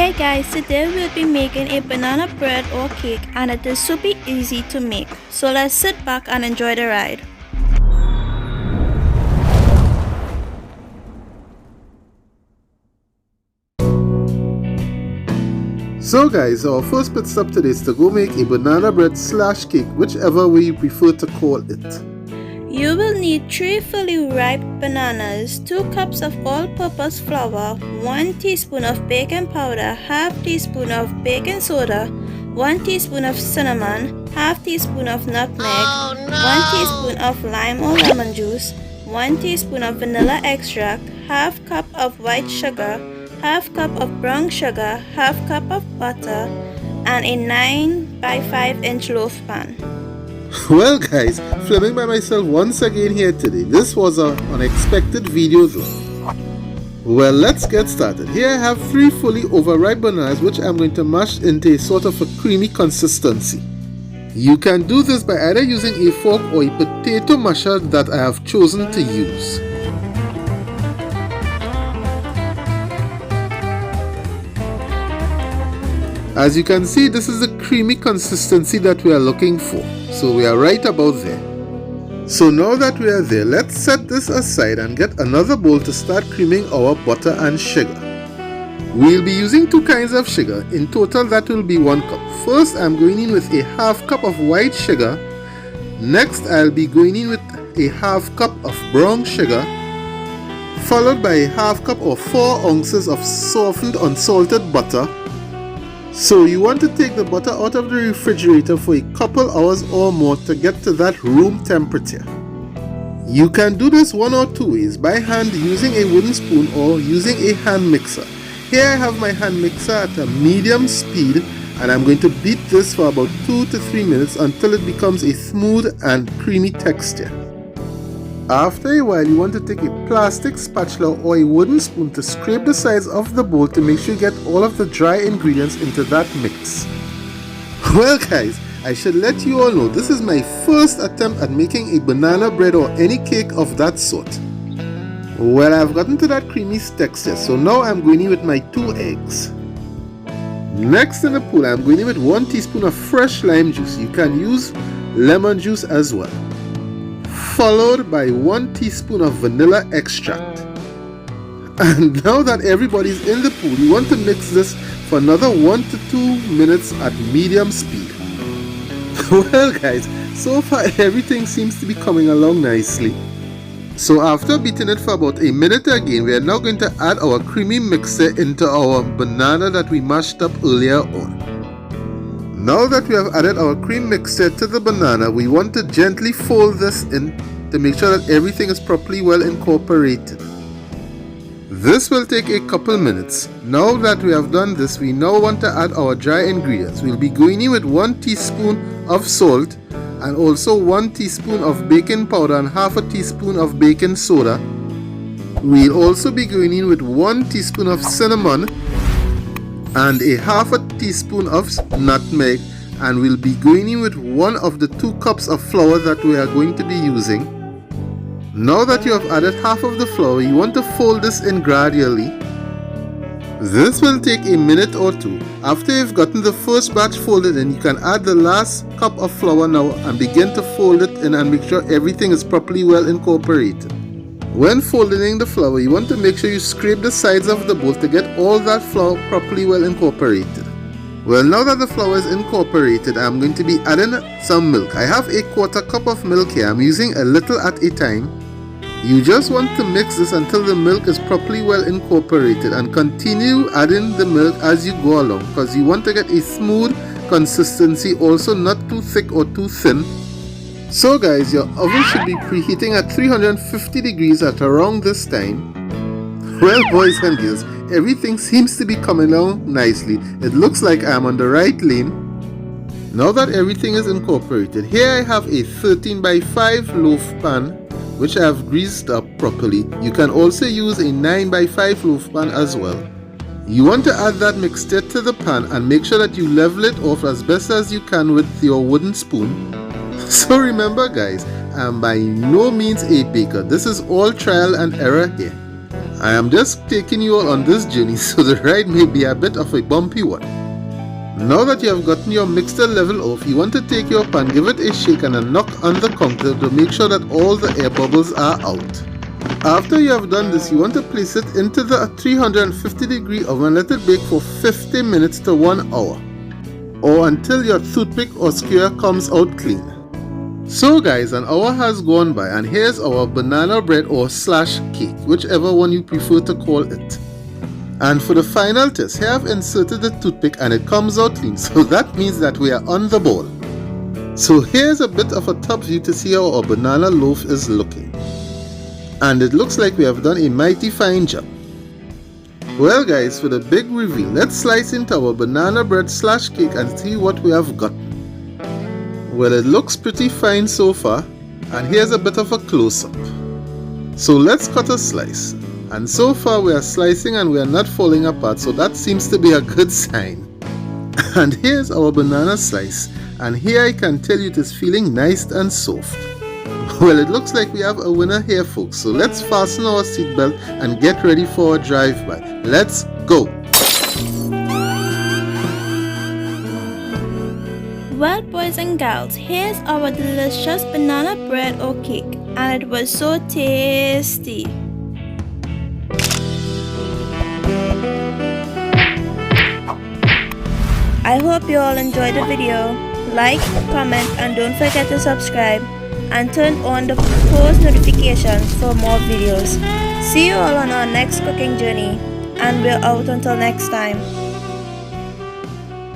Hey guys, today we'll be making a banana bread or cake and it is super easy to make. So let's sit back and enjoy the ride. So guys, our first pit stop today is to go make a banana bread / cake, whichever way you prefer to call it. You will need 3 fully ripe bananas, 2 cups of all-purpose flour, 1 teaspoon of baking powder, ½ teaspoon of baking soda, 1 teaspoon of cinnamon, ½ teaspoon of nutmeg, 1 teaspoon of lime or lemon juice, 1 teaspoon of vanilla extract, ½ cup of white sugar, ½ cup of brown sugar, ½ cup of butter, and a 9 by 5 inch loaf pan. Well guys, filming by myself once again here today. This was an unexpected video though. Well, let's get started. Here I have 3 fully overripe bananas which I'm going to mash into a sort of a creamy consistency. You can do this by either using a fork or a potato masher that I have chosen to use. As you can see, this is the creamy consistency that we are looking for. So we are right about there. So now that we are there, let's set this aside and get another bowl to start creaming our butter and sugar. We'll be using 2 kinds of sugar. In total that will be 1 cup. First I'm going in with a ½ cup of white sugar. Next I'll be going in with a ½ cup of brown sugar, followed by a ½ cup or 4 ounces of softened unsalted butter. So you want to take the butter out of the refrigerator for a couple hours or more to get to that room temperature. You can do this 1 or 2 ways, by hand using a wooden spoon or using a hand mixer. Here I have my hand mixer at a medium speed and I'm going to beat this for about 2 to 3 minutes until it becomes a smooth and creamy texture. After a while, you want to take a plastic spatula or a wooden spoon to scrape the sides of the bowl to make sure you get all of the dry ingredients into that mix. Well guys, I should let you all know this is my first attempt at making a banana bread or any cake of that sort. Well, I've gotten to that creamy texture, so now I'm going in with my 2 eggs. Next in the pool, I'm going in with 1 teaspoon of fresh lime juice. You can use lemon juice as well, followed by 1 teaspoon of vanilla extract. And now that everybody's in the pool, you want to mix this for another 1 to 2 minutes at medium speed. Well guys, so far everything seems to be coming along nicely. So after beating it for about a minute again, we are now going to add our creamy mixture into our banana that we mashed up earlier on. Now that we have added our cream mixture to the banana, we want to gently fold this in to make sure that everything is properly well incorporated. This will take a couple minutes. Now that we have done this, we now want to add our dry ingredients. We'll be going in with 1 teaspoon of salt and also 1 teaspoon of baking powder and ½ a teaspoon of baking soda. We'll also be going in with 1 teaspoon of cinnamon and a ½ a teaspoon of nutmeg, and we'll be going in with 1 of the 2 cups of flour that we are going to be using. Now that you have added half of the flour, you want to fold this in gradually. This will take a minute or 2. After you've gotten the first batch folded in, you can add the last cup of flour now and begin to fold it in and make sure everything is properly well incorporated. When folding the flour, you want to make sure you scrape the sides of the bowl to get all that flour properly well incorporated. Well, now that the flour is incorporated, I'm going to be adding some milk. I have a ¼ cup of milk here. I'm using a little at a time. You just want to mix this until the milk is properly well incorporated and continue adding the milk as you go along because you want to get a smooth consistency, also not too thick or too thin. So guys, your oven should be preheating at 350 degrees at around this time. Well boys and girls, everything seems to be coming along nicely. It looks like I'm on the right lane. Now that everything is incorporated, here I have a 13 by 5 loaf pan which I have greased up properly. You can also use a 9 by 5 loaf pan as well. You want to add that mixture to the pan and make sure that you level it off as best as you can with your wooden spoon. So remember guys, I'm by no means a baker. This is all trial and error here. I am just taking you all on this journey, so the ride may be a bit of a bumpy one. Now that you have gotten your mixture level off, you want to take your pan, give it a shake and a knock on the counter to make sure that all the air bubbles are out. After you have done this, you want to place it into the 350-degree oven and let it bake for 50 minutes to 1 hour, or until your toothpick or skewer comes out clean. So guys, an hour has gone by and here's our banana bread or slash cake, whichever one you prefer to call it. And for the final test, here I've inserted the toothpick and it comes out clean, so that means that we are on the ball. So here's a bit of a top view to see how our banana loaf is looking. And it looks like we have done a mighty fine job. Well guys, for the big reveal, let's slice into our banana bread slash cake and see what we have gotten. Well, it looks pretty fine so far, and here's a bit of a close-up. So let's cut a slice. And so far we are slicing and we are not falling apart, so that seems to be a good sign. And here's our banana slice, and here I can tell you it is feeling nice and soft. Well, it looks like we have a winner here folks, so let's fasten our seatbelt and get ready for a drive-by. Let's go! Well boys and girls, here's our delicious banana bread or cake, and it was so tasty. I hope you all enjoyed the video. Like, comment and don't forget to subscribe and turn on the post notifications for more videos. See you all on our next cooking journey, and we're out until next time.